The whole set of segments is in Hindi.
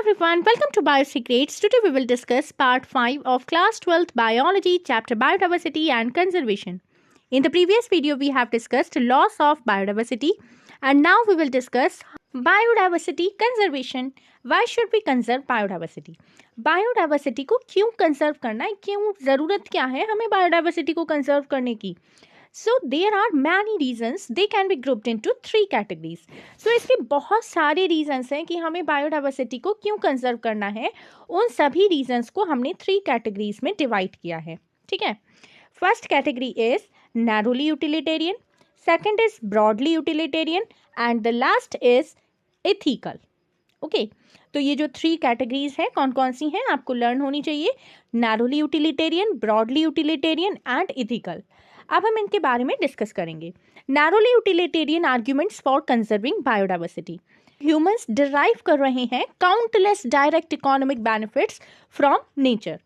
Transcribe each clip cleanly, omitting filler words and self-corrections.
everyone, welcome to Biosecrets. Today we will discuss part 5 of class 12th biology chapter biodiversity and conservation. In the previous video we have discussed loss of biodiversity and now we will discuss biodiversity conservation. Why should we conserve biodiversity? Biodiversity को क्यों कंजर्व करना है, क्यों ज़रूरत क्या है हमें बायोडाइवर्सिटी को कंजर्व करने की? So there are many reasons. They can be grouped into 3 categories. So इसके बहुत सारे reasons हैं कि हमें बायोडाइवर्सिटी को क्यों कंजर्व करना है. उन सभी reasons को हमने 3 categories में divide किया है. ठीक है. First category is narrowly utilitarian, second is broadly utilitarian and the last is ethical. Okay तो ये जो 3 कैटेगरीज हैं कौन कौन सी हैं आपको लर्न होनी चाहिए. Narrowly utilitarian, broadly utilitarian and ethical. अब हम इनके बारे में डिस्कस करेंगे. Narrowly utilitarian arguments for conserving biodiversity. Humans derive कर रहे हैं countless direct economic benefits from nature.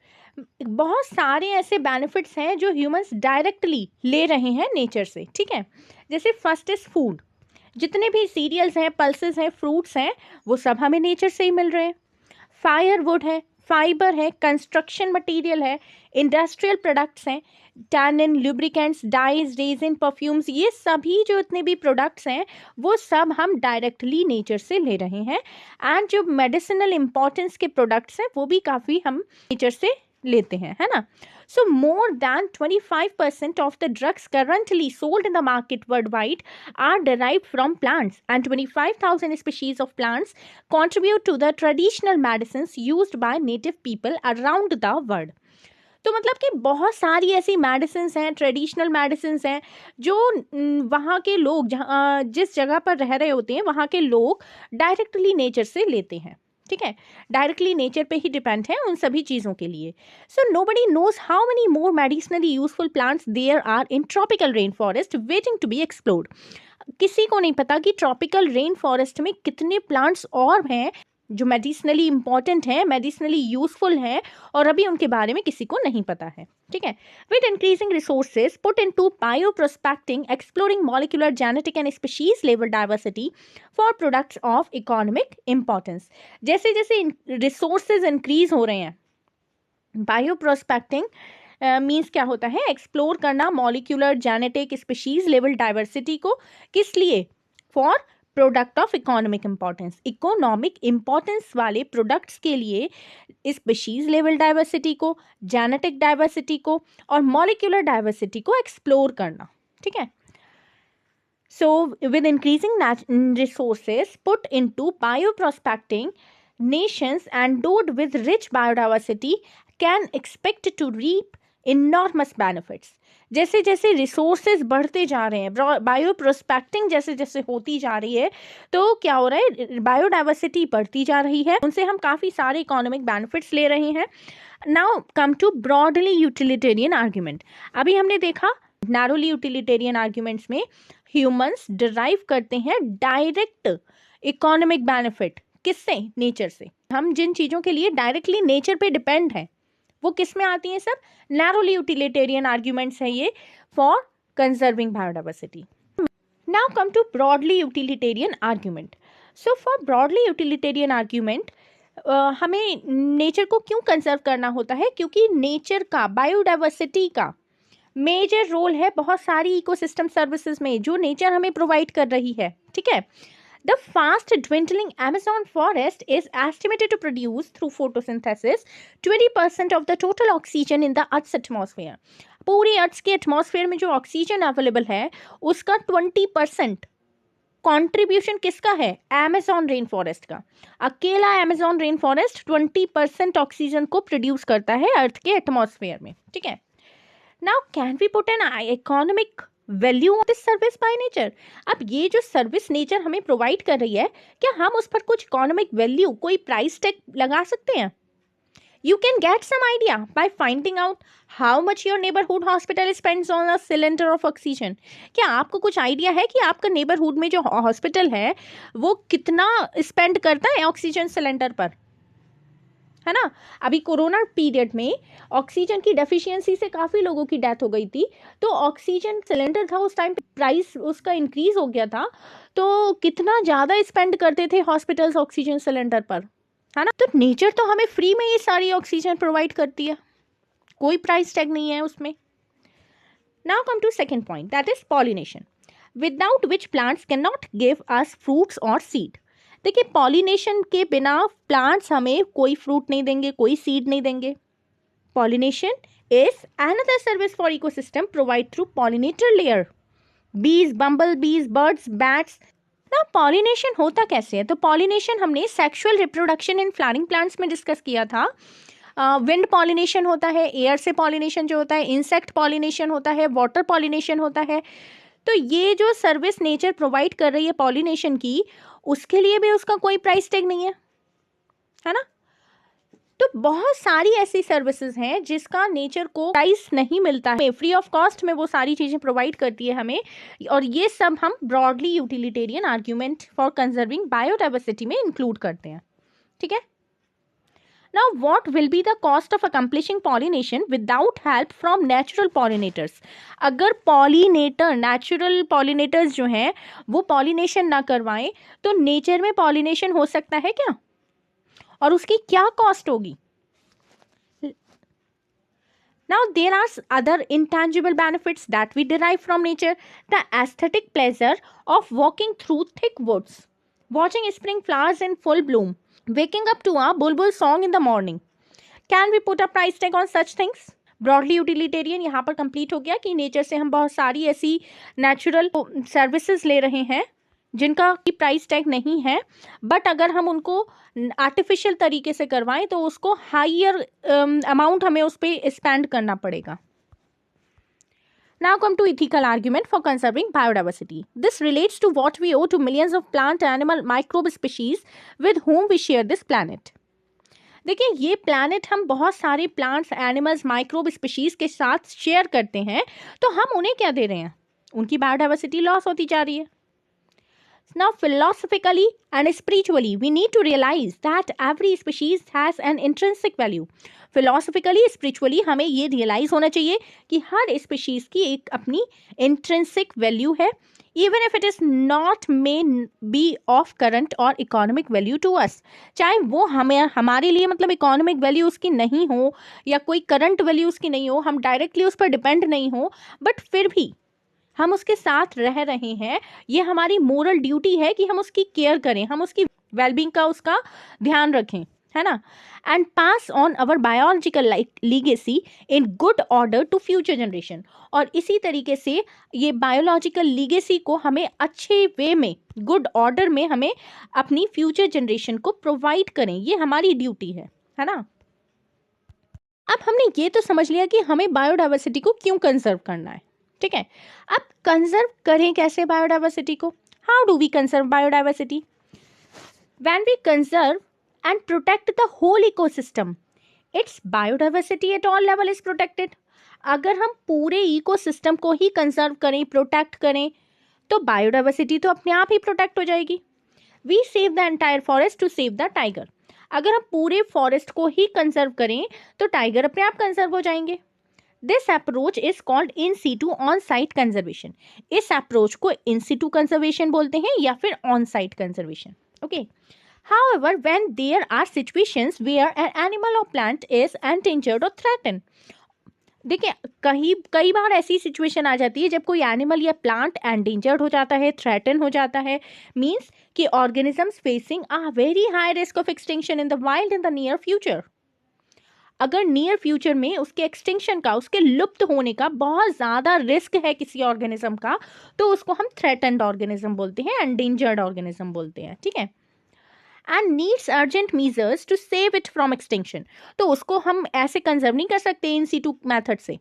बहुत सारे ऐसे बेनिफिट्स हैं जो ह्यूमंस डायरेक्टली ले रहे हैं नेचर से. ठीक है. जैसे फर्स्ट इज फूड. जितने भी सीरियल्स हैं, पल्सेस हैं, फ्रूट्स हैं, वो सब हमें नेचर से ही मिल रहे हैं. फायरवुड है, फाइबर है, कंस्ट्रक्शन मटेरियल है, इंडस्ट्रियल प्रोडक्ट्स हैं, tannin, lubricants, dyes, resin, perfumes, ये सभी जो इतने भी प्रोडक्ट्स हैं वो सब हम डायरेक्टली नेचर से ले रहे हैं. एंड जो मेडिसिनल इंपॉर्टेंस के प्रोडक्ट्स हैं वो भी काफ़ी हम नेचर से लेते हैं, है ना. So more than 25% of the drugs currently sold in the market worldwide are derived from plants and 25,000 species of plants contribute to the traditional medicines used by native people around the world. तो मतलब कि बहुत सारी ऐसी मेडिसिन्स हैं, ट्रेडिशनल मेडिसिन्स हैं जो वहाँ के लोग जहाँ जिस जगह पर रह रहे होते हैं वहाँ के लोग डायरेक्टली नेचर से लेते हैं. ठीक है. डायरेक्टली नेचर पे ही डिपेंड है उन सभी चीज़ों के लिए. So nobody knows how many more medicinally useful plants there are in tropical rain forest waiting to be explored. किसी को नहीं पता कि ट्रॉपिकल रेन फॉरेस्ट में कितने प्लांट्स और हैं जो मेडिसिनली इंपॉर्टेंट हैं, मेडिसिनली यूजफुल हैं और अभी उनके बारे में किसी को नहीं पता है. ठीक है. With increasing resources put into bio prospecting, exploring molecular, genetic and species level diversity for products of economic importance. जैसे जैसे रिसोर्सेज इंक्रीज हो रहे हैं, बायो प्रोस्पेक्टिंग मीन्स क्या होता है, एक्सप्लोर करना molecular, genetic, species level diversity को. किस लिए? For product of economic importance. Economic importance वाले प्रोडक्ट्स के लिए स्पीशीज लेवल डाइवर्सिटी को, जेनेटिक डाइवर्सिटी को और मॉलिक्यूलर डाइवर्सिटी को एक्सप्लोर करना. ठीक है. So with increasing resources put into bio prospecting, nations endowed with rich biodiversity can expect to reap enormous benefits. जैसे जैसे रिसोर्सेज बढ़ते जा रहे हैं, बायो प्रोस्पेक्टिंग जैसे जैसे होती जा रही है तो क्या हो रहा है, बायोडाइवर्सिटी बढ़ती जा रही है, उनसे हम काफ़ी सारे इकोनॉमिक बेनिफिट्स ले रहे हैं. Now come to broadly utilitarian argument. अभी हमने देखा नैरोली यूटिलिटेरियन आर्ग्यूमेंट्स में ह्यूमंस डिराइव करते हैं डायरेक्ट इकोनॉमिक बेनिफिट. किससे? नेचर से. हम जिन चीज़ों के लिए डायरेक्टली नेचर पे डिपेंड है वो किस में आती हैं? सब नैरोली यूटिलिटेरियन आर्ग्यूमेंट्स हैं ये for conserving biodiversity. Now come to broadly utilitarian argument. So for broadly utilitarian argument हमें नेचर को क्यों कंजर्व करना होता है? क्योंकि नेचर का, बायोडाइवर्सिटी का मेजर रोल है बहुत सारी इकोसिस्टम सर्विसेज में जो नेचर हमें प्रोवाइड कर रही है. ठीक है. The fast dwindling Amazon forest is estimated to produce through photosynthesis 20% of the total oxygen in the Earth's atmosphere. पूरी अर्थ के एटमॉस्फेयर में जो ऑक्सीजन अवेलेबल है उसका 20% कॉन्ट्रीब्यूशन किसका है? अमेजॉन रेन फॉरेस्ट का. अकेला अमेजॉन रेन फॉरेस्ट 20% ऑक्सीजन को प्रोड्यूस करता है अर्थ के एटमॉस्फेयर में. ठीक है. Now can we put an economic value of this service by nature. अब ये जो सर्विस नेचर हमें प्रोवाइड कर रही है, क्या हम उस पर कुछ इकोनॉमिक वैल्यू, कोई प्राइस टैग लगा सकते हैं? You can get some idea by finding out how much your neighbourhood hospital spends on a cylinder of oxygen. क्या आपको कुछ आइडिया है कि आपका नेबरहुड में जो हॉस्पिटल है वो कितना स्पेंड करता है ऑक्सीजन सिलेंडर पर? है ना. अभी कोरोना पीरियड में ऑक्सीजन की डेफिशिएंसी से काफ़ी लोगों की डेथ हो गई थी. तो ऑक्सीजन सिलेंडर था उस टाइम, प्राइस उसका इंक्रीज हो गया था, तो कितना ज़्यादा स्पेंड करते थे हॉस्पिटल्स ऑक्सीजन सिलेंडर पर. है ना। तो नेचर तो हमें फ्री में ये सारी ऑक्सीजन प्रोवाइड करती है, कोई प्राइस टैग नहीं है उसमें। Now come to second point, that is pollination, without which plants can not give us fruits और सीड। देखिए, पॉलिनेशन के बिना प्लांट्स हमें कोई फ्रूट नहीं देंगे, कोई सीड नहीं देंगे। Pollination is another service for ecosystem provide through pollinator layer, बीज, बम्बल बीज, बर्ड्स, बैट्स। ना पॉलिनेशन होता कैसे है? तो पॉलिनेशन हमने sexual reproduction in flowering plants में डिस्कस किया था। विंड पॉलिनेशन होता है, एयर से पॉलिनेशन जो होता है, इंसेक्ट पॉलिनेशन होता है, वाटर पॉलिनेशन होता है। तो ये जो सर्विस नेचर प्रोवाइड कर रही है पॉलिनेशन की, उसके लिए भी उसका कोई प्राइस टैग नहीं है ना। तो बहुत सारी ऐसी सर्विसेज हैं जिसका नेचर को प्राइस नहीं मिलता है, फ्री ऑफ कॉस्ट में वो सारी चीजें प्रोवाइड करती है हमें, और ये सब हम broadly utilitarian argument for conserving biodiversity में इंक्लूड करते हैं। ठीक है। Now, what will be the cost of accomplishing pollination without help from natural pollinators? अगर पॉलिनेटर, नेचुरल पॉलिनेटर्स जो हैं वो पॉलिनेशन ना करवाएं तो नेचर में पॉलिनेशन हो सकता है क्या, और उसकी क्या कॉस्ट होगी? Now, there are other intangible benefits that we derive from nature. The aesthetic pleasure of walking through thick woods, watching spring flowers in full bloom, waking up to a bulbul song in the morning. Can we put a price tag on such things? Broadly utilitarian यहाँ पर कंप्लीट हो गया कि नेचर से हम बहुत सारी ऐसी नेचुरल सर्विसेज ले रहे हैं जिनका प्राइस टैग नहीं है, बट अगर हम उनको आर्टिफिशियल तरीके से करवाएं तो उसको हायर अमाउंट हमें उस पर स्पेंड करना पड़ेगा। Now come to ethical argument for conserving biodiversity. This relates to what we owe to millions of plant, animal, microbe species with whom we share this planet. देखिए, ये प्लैनेट हम बहुत सारे प्लांट्स, एनिमल्स, माइक्रोब स्पीशीज के साथ शेयर करते हैं, तो हम उन्हें क्या दे रहे हैं? उनकी बायोडाइवर्सिटी लॉस होती जा रही है। Now, philosophically and spiritually, we need to realize that every species has an intrinsic value. Philosophically, spiritually, हमें ये realize होना चाहिए कि हर species की एक अपनी intrinsic value है, even if it is not may be of current or economic value to us. चाहे वो हमारे लिए मतलब economic value उसकी नहीं हो या कोई current value उसकी नहीं हो, हम directly उस पर depend नहीं हो, but फिर भी हम उसके साथ रह रहे हैं, ये हमारी मोरल ड्यूटी है कि हम उसकी केयर करें, हम उसकी वेलबींग का उसका ध्यान रखें, है ना। And pass on our biological legacy in good order to future generation. और इसी तरीके से ये बायोलॉजिकल लीगेसी को हमें अच्छे वे में, गुड ऑर्डर में हमें अपनी फ्यूचर जनरेशन को प्रोवाइड करें, ये हमारी ड्यूटी है ना। अब हमने ये तो समझ लिया कि हमें बायोडाइवर्सिटी को क्यों कंजर्व करना है, ठीक है। अब कंजर्व करें कैसे बायोडाइवर्सिटी को? How do we conserve biodiversity? When we conserve and protect the whole ecosystem, its biodiversity at all level is protected. अगर हम पूरे इकोसिस्टम को ही कंजर्व करें, प्रोटेक्ट करें, तो बायोडाइवर्सिटी तो अपने आप ही प्रोटेक्ट हो जाएगी। We save the entire forest to save the tiger. अगर हम पूरे फॉरेस्ट को ही कंजर्व करें तो टाइगर अपने आप कंजर्व हो जाएंगे। This approach is called in situ on site conservation. इस अप्रोच को इन सीटू कंजर्वेशन बोलते हैं या फिर on site conservation. Okay. However, when there are situations where an animal or plant is endangered or threatened, देखिए कई बार ऐसी सिचुएशन आ जाती है जब कोई एनिमल या प्लांट एंडेंजर्ड हो जाता है, थ्रेटन हो जाता है, मीन्स कि organisms facing a very high risk of extinction in the wild in the near future. अगर नियर फ्यूचर में उसके एक्सटिंक्शन का, उसके लुप्त होने का बहुत ज़्यादा रिस्क है किसी ऑर्गेनिज्म का, तो उसको हम थ्रेटन्ड ऑर्गेनिज्म बोलते हैं, एंडेंजर्ड ऑर्गेनिज्म बोलते हैं, ठीक है। And needs urgent measures to save it from extinction. तो उसको हम ऐसे कंजर्व नहीं कर सकते इन सीटू मैथड से,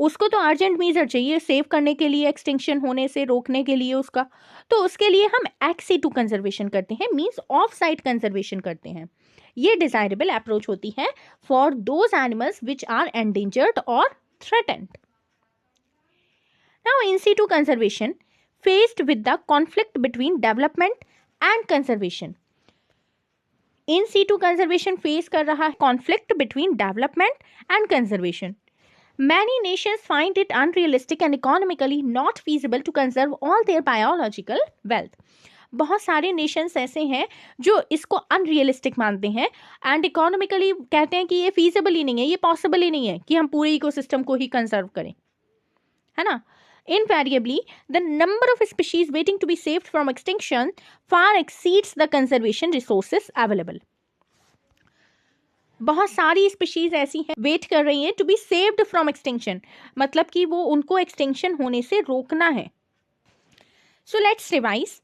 उसको तो अर्जेंट मीजर चाहिए सेव करने के लिए, एक्सटिंक्शन होने से रोकने के लिए उसका। तो उसके लिए हम एक्स सीटू कंजर्वेशन करते हैं, मीन्स ऑफ साइट कंजर्वेशन करते हैं। ये डिजायरेबल अप्रोच होती है for those animals which are endangered और threatened. Now in situ conservation faced with the conflict between development and conservation. In situ conservation face कर रहा है conflict between development and conservation. Many nations find it unrealistic and economically not feasible to conserve all their biological wealth. बहुत सारे नेशंस ऐसे हैं जो इसको अनरियलिस्टिक मानते हैं एंड इकोनॉमिकली कहते हैं कि ये फीजिबल ही नहीं है, ये पॉसिबल ही नहीं है कि हम पूरे इकोसिस्टम को ही कंजर्व करें, है ना। Invariably, the number of species waiting to be saved from extinction far exceeds the conservation resources available. बहुत सारी स्पीशीज ऐसी हैं वेट कर रही हैं to be saved from extinction, मतलब कि वो उनको एक्सटिंक्शन होने से रोकना है. So let's revise.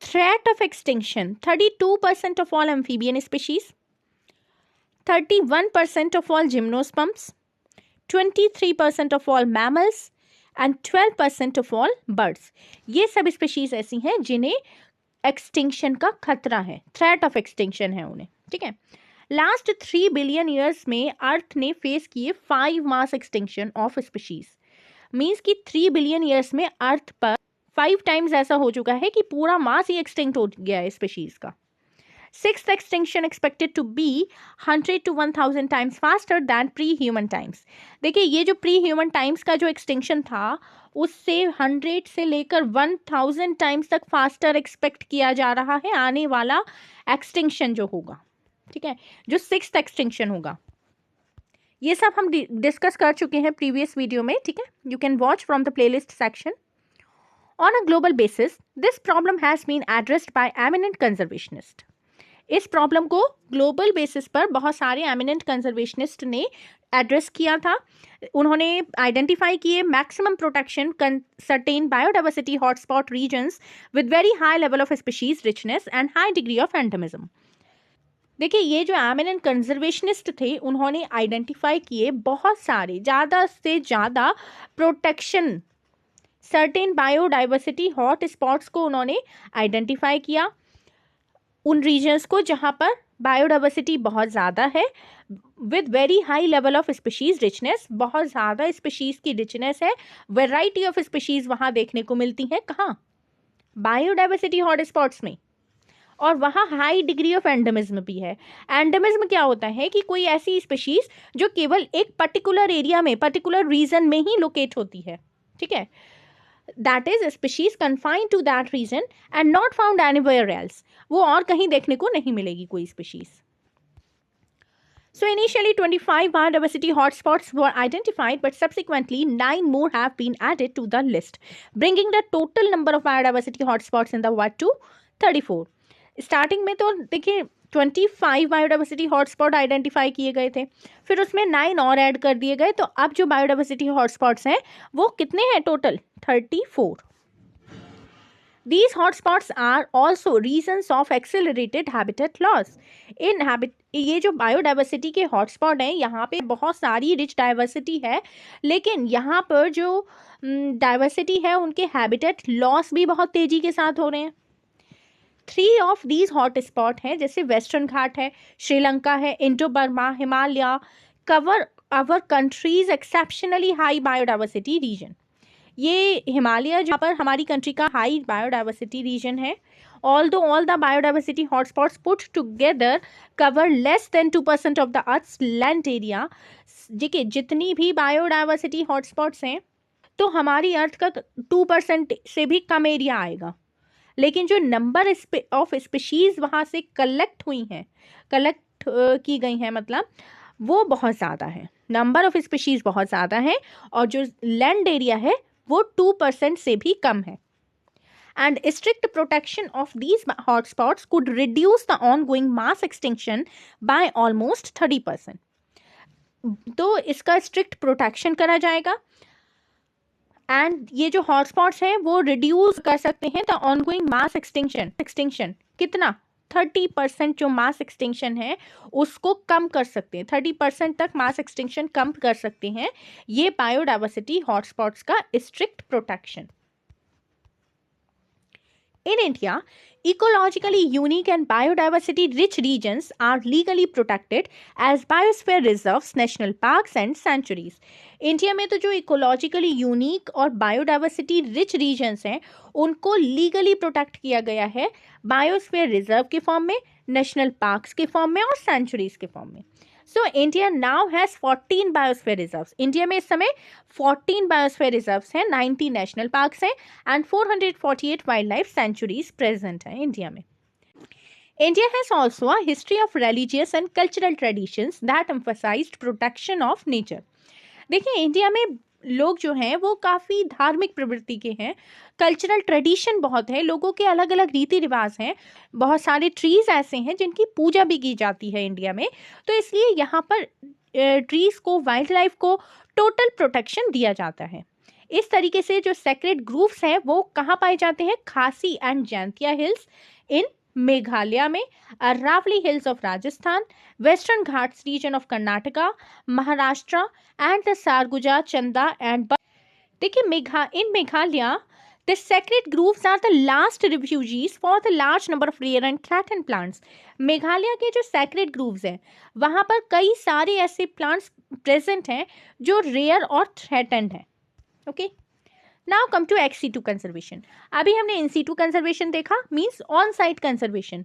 Threat of extinction: 32% of all amphibian species, 31% of all gymnosperms, 23% of all mammals and 12% of all birds. ये सब स्पीशीज ऐसी हैं जिन्हें एक्सटिंक्शन का खतरा है, थ्रेट ऑफ एक्सटिंक्शन है उन्हें, ठीक है. लास्ट 3 बिलियन ईयर्स में अर्थ ने फेस किए 5 mass extinction of species. Means कि 3 बिलियन ईयर्स में अर्थ पर 5 टाइम्स ऐसा हो चुका है कि पूरा मास ही एक्सटिंक्ट हो गया है स्पीशीज का. 6th extinction expected to be 100 to 1000 times faster than pre-human times. देखिए ये जो pre-human times का जो एक्सटिंक्शन था उससे 100 से लेकर 1000 टाइम्स तक फास्टर एक्सपेक्ट किया जा रहा है आने वाला एक्सटिंक्शन जो होगा, ठीक है, जो 6th एक्सटिंक्शन होगा. ये सब हम डिस्कस कर चुके हैं प्रीवियस वीडियो में, ठीक है. You can watch from the playlist section. On a global basis this problem has been addressed by eminent conservationist. इस प्रॉब्लम को ग्लोबल बेसिस पर बहुत सारे एमिनेंट कंजर्वेशनिस्ट ने एड्रेस किया था. उन्होंने आइडेंटिफाई किए maximum protection certain biodiversity hotspot regions with very high level of species richness and high degree of endemism. देखिए ये जो एमिनेंट कंजर्वेशनिस्ट थे उन्होंने आइडेंटिफाई किए बहुत सारे ज़्यादा से ज़्यादा protection certain biodiversity hot spots को उन्होंने आइडेंटिफाई किया, उन रीजन्स को जहाँ पर बायोडाइवर्सिटी बहुत ज़्यादा है with very high level of species richness. बहुत ज़्यादा स्पीशीज की रिचनेस है, वेराइटी ऑफ स्पीशीज वहाँ देखने को मिलती हैं. कहाँ? बायोडाइवर्सिटी हॉट स्पॉट्स में. और वहाँ हाई डिग्री ऑफ एंडेमिज्म भी है. एंडेमिज्म क्या होता है कि कोई ऐसी स्पीशीज जो केवल एक पर्टिकुलर एरिया में पर्टिकुलर रीजन में ही लोकेट होती है, ठीक है. That is a species confined to that region and not found anywhere else. वो और कहीं देखने को नहीं मिलेगी कोई species. So initially 25 biodiversity hotspots were identified, but subsequently 9 more have been added to the list, bringing the total number of biodiversity hotspots in the world to 34. Starting में तो देखिए 25 बायोडाइवर्सिटी हॉटस्पॉट आइडेंटिफाई किए गए थे, फिर उसमें 9 और ऐड कर दिए गए, तो अब जो बायोडाइवर्सिटी हॉटस्पॉट्स हैं वो कितने हैं total? 34. These hotspots are also reasons of accelerated habitat loss. ये जो बायोडाइवर्सिटी के हॉटस्पॉट हैं यहाँ पे बहुत सारी रिच डाइवर्सिटी है, लेकिन यहाँ पर जो डाइवर्सिटी है उनके हैबिटेट लॉस भी बहुत तेज़ी के साथ हो रहे हैं. 3 ऑफ दीज हॉट स्पॉट हैं, जैसे वेस्टर्न घाट है, श्रीलंका है, Indo Burma, Himalaya cover our countries exceptionally high biodiversity region. ये हिमालय जहाँ पर हमारी कंट्री का हाई बायोडाइवर्सिटी रीजन है. Although all the biodiversity hotspots put together cover less than 2% of the earth's land area. देखिए जितनी भी बायोडाइवर्सिटी हॉटस्पॉट्स हैं तो हमारी अर्थ का 2% से भी कम एरिया आएगा, लेकिन जो नंबर ऑफ स्पीशीज वहाँ से कलेक्ट की गई हैं, मतलब वो बहुत ज़्यादा है. नंबर ऑफ स्पीशीज बहुत ज़्यादा है और जो लैंड एरिया है वो 2% से भी कम है. And strict protection of these hotspots could reduce the ongoing mass extinction by almost 30%. तो इसका स्ट्रिक्ट प्रोटेक्शन करा जाएगा एंड ये जो हॉटस्पॉट्स हैं वो रिड्यूस कर सकते हैं द ऑनगोइंग मास एक्सटिंक्शन. कितना? 30% जो मास एक्सटिंक्शन है उसको कम कर सकते हैं, 30% तक मास एक्सटिंक्शन कम कर सकते हैं ये बायोडाइवर्सिटी हॉटस्पॉट्स का strict protection. In India, ecologically unique and biodiversity rich regions are legally protected as biosphere reserves, national parks and sanctuaries. India में तो जो इकोलॉजिकली यूनिक और बायोडाइवर्सिटी रिच रीजन्स हैं उनको लीगली प्रोटेक्ट किया गया है बायोस्फीयर रिजर्व के फॉर्म में, नेशनल पार्क्स के फॉर्म में और सेंचुरीज के फॉर्म में. So India now has 14 biosphere reserves. India में इस समय 14 बायोस्फीयर रिजर्व्स हैं, 90 नेशनल पार्क्स हैं and 448 wild life sanctuaries present हैं इंडिया में। India has also a history of religious and cultural traditions that emphasized protection of nature. देखिए इंडिया में लोग जो हैं वो काफ़ी धार्मिक प्रवृत्ति के हैं, कल्चरल ट्रेडिशन बहुत है, लोगों के अलग अलग रीति रिवाज हैं, बहुत सारे ट्रीज ऐसे हैं जिनकी पूजा भी की जाती है इंडिया में। तो इसलिए यहाँ पर ट्रीज को, वाइल्ड लाइफ को टोटल प्रोटेक्शन दिया जाता है। इस तरीके से जो सेक्रेड ग्रुप्स हैं वो कहाँ पाए जाते हैं? Khasi and Jaintia hills in Meghalaya में, Aravalli hills of Rajasthan, western ghats region of Karnataka, Maharashtra and the Sarguja, Chanda and देखिए इन Meghalaya the sacred groves are the last refugees for the large number of rare and threatened plants. Meghalaya के जो sacred groves हैं वहाँ पर कई सारे ऐसे plants present हैं जो rare और threatened हैं। okay? Now come to ex situ conservation. अभी हमने in situ conservation देखा, means on site conservation.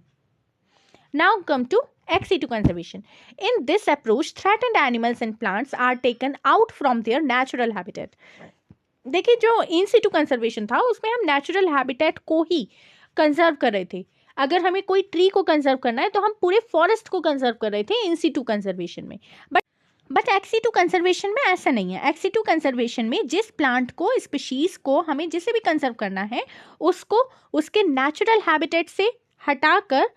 Now come to ex situ conservation. In this approach, threatened animals and plants are taken out from their natural habitat. देखिए जो इन सिटू कंजर्वेशन था उसमें हम नेचुरल हैबिटेट को ही कंजर्व कर रहे थे। अगर हमें कोई ट्री को कंजर्व करना है तो हम पूरे फॉरेस्ट को कंजर्व कर रहे थे इन सिटू कंजर्वेशन में। बट एक्स सिटू कंजर्वेशन में ऐसा नहीं है। एक्स सिटू कंजर्वेशन में जिस प्लांट को, स्पीशीज को हमें जिसे भी कंजर्व करना है उसको उसके नेचुरल हैबिटेट से हटाकर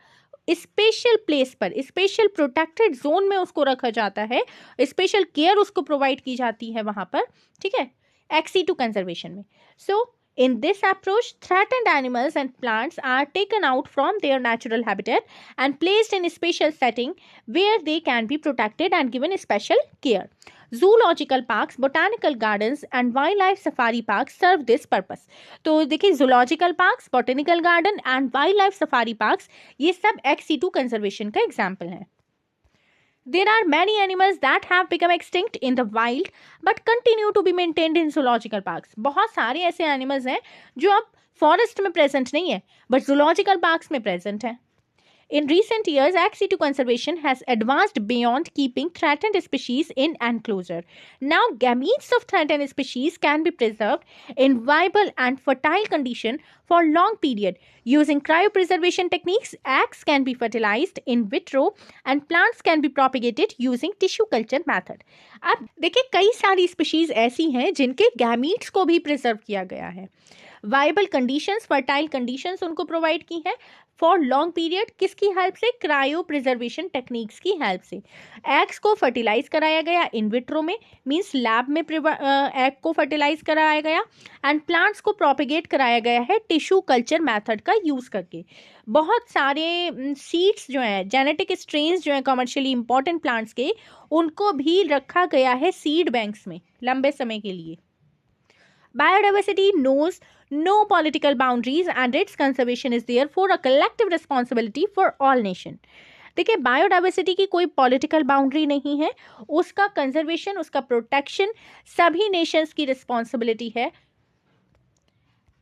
स्पेशल प्लेस पर, स्पेशल प्रोटेक्टेड जोन में उसको रखा जाता है, स्पेशल केयर उसको प्रोवाइड की जाती है वहाँ पर। ठीक है, ex situ conservation में। So in this approach, threatened animals and plants are taken out from their natural habitat and placed in a special setting where they can be protected and given special care. Zoological parks, botanical gardens and wildlife safari parks serve this purpose. तो देखिए zoological parks, botanical garden and wildlife safari parks ये सब ex situ conservation का example हैं। There are many animals that have become extinct in the wild but continue to be maintained in zoological parks. बहुत सारे ऐसे एनिमल्स हैं जो अब फॉरेस्ट में प्रेजेंट नहीं है बट जूलॉजिकल पार्क्स में प्रेजेंट हैं। In recent years, ex situ conservation has advanced beyond keeping threatened species in enclosure. Now, gametes of threatened species can be preserved in viable and fertile condition for long period. Using cryopreservation techniques, eggs can be fertilized in vitro and plants can be propagated using tissue culture method. अब देखिए कई सारी स्पीशीज ऐसी हैं जिनके गैमीट्स को भी प्रिजर्व किया गया है। वाइबल कंडीशंस, फर्टाइल कंडीशंस उनको प्रोवाइड की है फॉर लॉन्ग पीरियड। किसकी हेल्प से? क्रायो प्रिजर्वेशन टेक्निक्स की हेल्प से। एग्स को फर्टिलाइज कराया गया इन विट्रो में, मींस लैब में एग को फर्टिलाइज कराया गया, एंड प्लांट्स को प्रोपिगेट कराया गया है टिश्यू कल्चर मेथड का यूज करके। बहुत सारे सीड्स जो हैं, जेनेटिक स्ट्रेन्स जो हैं कमर्शियली इंपॉर्टेंट प्लांट्स के, उनको भी रखा गया है सीड बैंक्स में लंबे समय के लिए। Biodiversity knows no political boundaries and its conservation is therefore a collective responsibility for all nation. देखिए बायोडाइवर्सिटी की कोई पॉलिटिकल बाउंड्री नहीं है, उसका कंजर्वेशन, उसका प्रोटेक्शन सभी नेशंस की रिस्पॉन्सिबिलिटी है।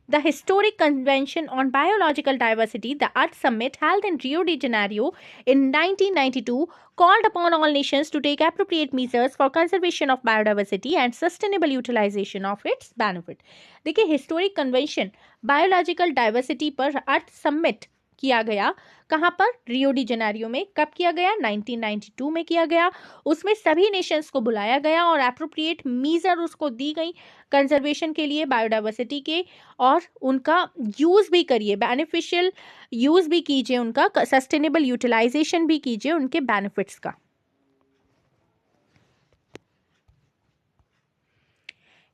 The Historic Convention on Biological Diversity, the Earth Summit held in Rio de Janeiro in 1992, called upon all nations to take appropriate measures for conservation of biodiversity and sustainable utilization of its benefit. देखिए हिस्टोरिक कन्वेंशन बायोलॉजिकल डाइवर्सिटी पर अर्थ समिट किया गया, कहाँ पर? रियो डी जेनेरियो में। कब किया गया? 1992 में किया गया। उसमें सभी नेशंस को बुलाया गया और एप्रोप्रिएट मीजर उसको दी गई कंजर्वेशन के लिए बायोडाइवर्सिटी के, और उनका यूज़ भी करिए, बेनिफिशियल यूज़ भी कीजिए, उनका सस्टेनेबल यूटिलाइजेशन भी कीजिए उनके बेनिफिट्स का।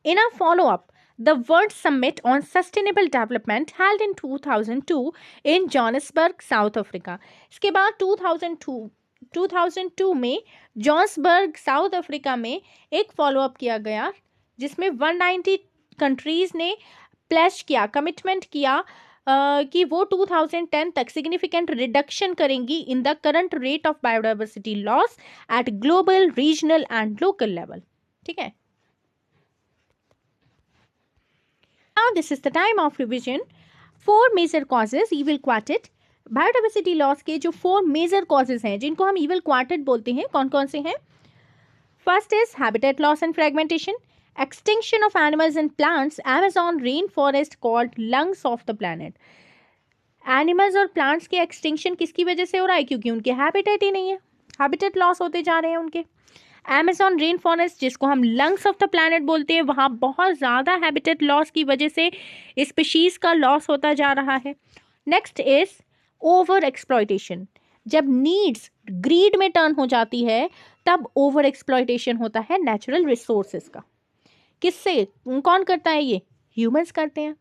In a follow-up, the World Summit on Sustainable Development held in 2002 in Johannesburg, South Africa. इसके बाद 2002 में जॉन्सबर्ग साउथ अफ्रीका में एक फॉलोअप किया गया जिसमें 190 कंट्रीज ने प्लेज किया, कमिटमेंट किया कि वो 2010 तक सिग्निफिकेंट रिडक्शन करेंगी in the current rate of biodiversity loss eight global, regional and local level. ठीक है, now this is the time of revision. 4 major causes: evil quartet, biodiversity loss के जो 4 मेजर कॉजेज हैं जिनको हम इवल क्वार्टेट बोलते हैं, कौन कौन से हैं? First is habitat loss and fragmentation, extinction of animals and plants, Amazon rain forest called lungs of the planet. Animals और प्लांट्स के एक्सटिंक्शन किसकी वजह से हो रहा है? क्योंकि उनके हैबिटेट ही नहीं है, हैबिटेट लॉस होते जा रहे हैं उनके। अमेज़न रेन फॉरेस्ट जिसको हम लंग्स ऑफ द प्लैनेट बोलते हैं, वहाँ बहुत ज़्यादा हैबिटेट लॉस की वजह से स्पीशीज़ का लॉस होता जा रहा है। नेक्स्ट इज ओवर एक्सप्लॉयटेशन, जब नीड्स ग्रीड में टर्न हो जाती है तब ओवर एक्सप्लॉयटेशन होता है नेचुरल रिसोर्सेज का। किससे, कौन करता है ये? ह्यूमंस करते हैं,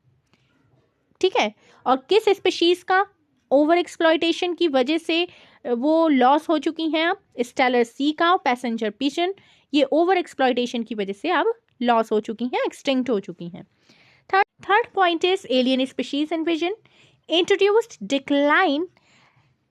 ठीक है। और किस स्पीशीज का ओवर एक्सप्लॉयटेशन की वजह से वो लॉस हो चुकी हैं? अब स्टेलर सी का पैसेंजर पिजन, ये ओवर एक्सप्लॉयटेशन की वजह से अब लॉस हो चुकी हैं, एक्सटिंक्ट हो चुकी हैं। Third point is alien species invasion, introduced, decline,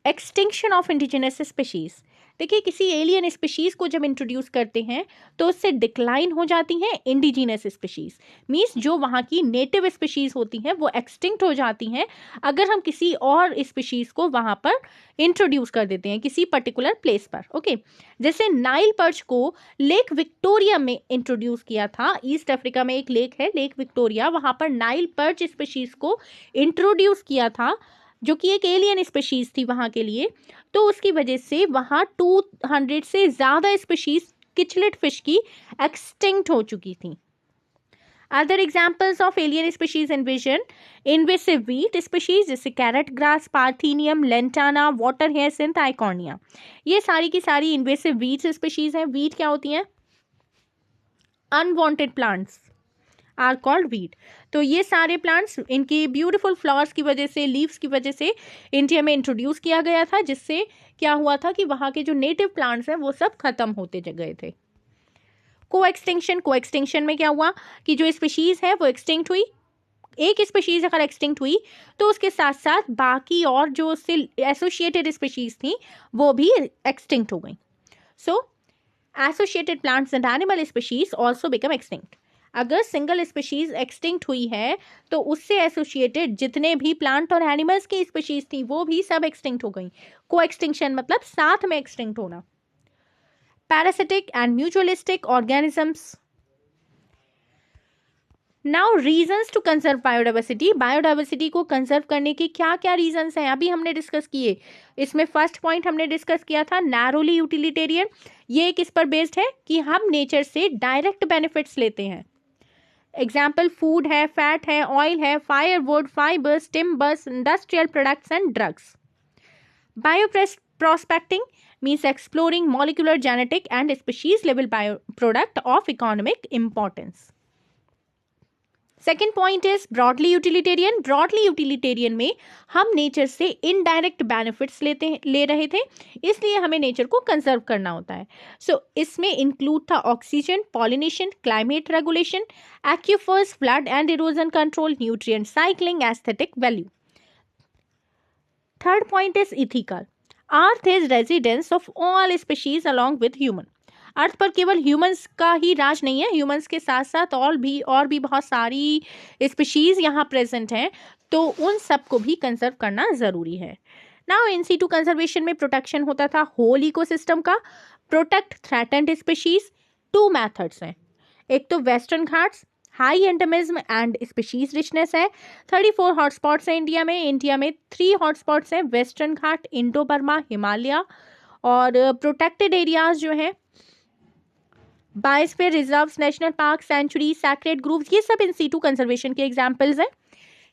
extinction of indigenous species. देखिए, किसी एलियन स्पीशीज को जब इंट्रोड्यूस करते हैं तो उससे डिक्लाइन हो जाती हैं इंडिजिनस स्पीशीज, मीन्स जो वहाँ की नेटिव स्पीशीज होती हैं वो एक्सटिंक्ट हो जाती हैं अगर हम किसी और स्पीशीज को वहाँ पर इंट्रोड्यूस कर देते हैं किसी पर्टिकुलर प्लेस पर। ओके, जैसे नाइल पर्च को लेक विक्टोरिया में इंट्रोड्यूस किया था, ईस्ट अफ्रीका में एक लेक है लेक विक्टोरिया, वहाँ पर नाइल पर्च स्पीशीज को इंट्रोड्यूस किया था जो कि एक एलियन स्पीशीज थी वहाँ के लिए। तो उसकी वजह से वहाँ 200 से ज़्यादा स्पीशीज किचलेट फिश की एक्सटिंक्ट हो चुकी थी। Other examples of alien species invasion, invasive weed species जैसे carrot grass, parthenium, lantana, water hyacinth, eichhornia, ये सारी की सारी इन्वेसिव वीट स्पीशीज हैं। वीट क्या होती हैं? Unwanted plants are called weed. तो ये सारे प्लांट्स इनकी ब्यूटीफुल फ्लावर्स की वजह से, लीव्स की वजह से इंडिया में इंट्रोड्यूस किया गया था, जिससे क्या हुआ था कि वहाँ के जो नेटिव प्लांट्स हैं वो सब खत्म होते गए थे। को एक्सटिंक्शन में क्या हुआ कि जो स्पीशीज है वो एक्सटिंक्ट हुई। एक स्पीशीज अगर एक्सटिंक्ट हुई तो उसके साथ साथ बाकी और जो उससे एसोसिएटेड स्पीशीज थी वो भी एक्सटिंक्ट हो गई। So associated plants and animal species also become extinct. अगर सिंगल स्पीशीज एक्सटिंक्ट हुई है तो उससे एसोसिएटेड जितने भी प्लांट और एनिमल्स की स्पीशीज थी वो भी सब एक्सटिंक्ट हो गई। को एक्सटिंक्शन मतलब साथ में एक्सटिंक्ट होना। Parasitic and mutualistic organisms. Now reasons to conserve biodiversity, biodiversity को कंजर्व करने के क्या क्या रीजंस हैं अभी हमने डिस्कस किए। इसमें फर्स्ट पॉइंट हमने डिस्कस किया था नैरोली यूटिलिटेरियन, ये किस पर बेस्ड है कि हम नेचर से डायरेक्ट बेनिफिट्स लेते हैं। एग्जाम्पल फूड है, फैट है, ऑयल है, firewood, fibres, timbers, industrial products and drugs. Bio prospecting means exploring molecular genetic and species level bioproduct of economic importance. Second point is broadly utilitarian. Broadly utilitarian में हम नेचर से इनडायरेक्ट बेनिफिट्स ले रहे थे, इसलिए हमें नेचर को कंजर्व करना होता है। सो इसमें इंक्लूड था oxygen, pollination, climate regulation, aquifers, flood and erosion control, nutrient cycling, aesthetic value. Third point is ethical. Earth is residence of all species along with human. Earth पर केवल ह्यूमंस का ही राज नहीं है, ह्यूमंस के साथ साथ और भी बहुत सारी स्पीशीज यहाँ प्रेजेंट हैं, तो उन सब को भी कंजर्व करना ज़रूरी है। नाउ इन सीटू कंजर्वेशन में प्रोटेक्शन होता था होल इकोसिस्टम का। प्रोटेक्ट थ्रेटेंड स्पीशीज, 2 मेथड्स हैं। एक तो western ghats, high endemism and species richness है। 34 हॉटस्पॉट्स हैं इंडिया में 3 हॉटस्पॉट्स हैं, western ghat, Indo Burma, Himalaya. और प्रोटेक्टेड एरियाज जो हैं biosphere reserves, national park, sanctuary, sacred groves, ये सब इन सीटू कंजर्वेशन के एग्जांपल्स हैं।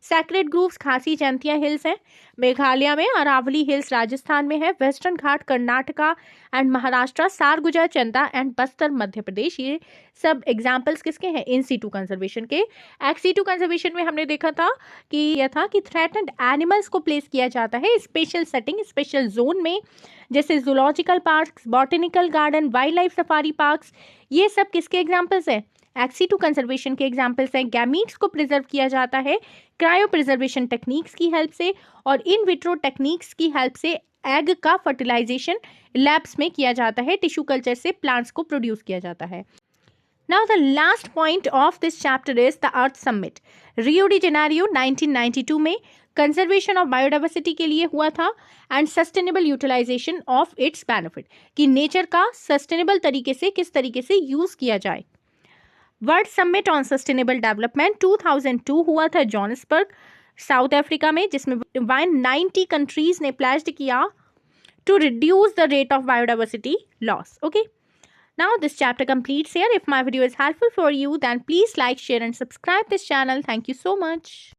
Sacred groves Khasi Jaintia hills हैं मेघालय में, अरावली हिल्स राजस्थान में है, western Ghat Karnataka and Maharashtra, Surguja, Chanda and Bastar Madhya Pradesh. ये सब एग्जांपल्स किसके हैं? इन सीटू कंजर्वेशन के। एक्स सीटू कंजर्वेशन में हमने देखा था कि यह था कि थ्रेटेंड एनिमल्स को प्लेस किया जाता है स्पेशल सेटिंग, स्पेशल जोन में, जैसे zoological parks, botanical garden, wild life safari parks. ये सब किसके एग्जाम्पल्स हैं? एक्सी टू कंजर्वेशन के एग्जाम्पल्स हैं। गैमीट्स को प्रिजर्व किया जाता है क्रायो प्रिजर्वेशन टेक्निक्स की हेल्प से, और इन विट्रो टेक्निक्स की हेल्प से एग का फर्टिलाइजेशन लैब्स में किया जाता है, टिश्यू कल्चर से प्लांट्स को प्रोड्यूस किया जाता है। Now the last point of this chapter is the Earth Summit. Rio de Janeiro 1992 में कंजर्वेशन ऑफ बायोडाइवर्सिटी के लिए हुआ था, and sustainable utilisation of its benefit, कि नेचर का सस्टेनेबल तरीके से किस तरीके से यूज किया जाए। World summit on sustainable development 2002 हुआ था जोहान्सबर्ग, साउथ अफ्रीका में, जिसमें 190 कंट्रीज ने प्लेज्ड किया to reduce the rate of biodiversity loss. Okay, now this chapter completes here. If my video is helpful for you, then please like, share and subscribe this channel. Thank you so much.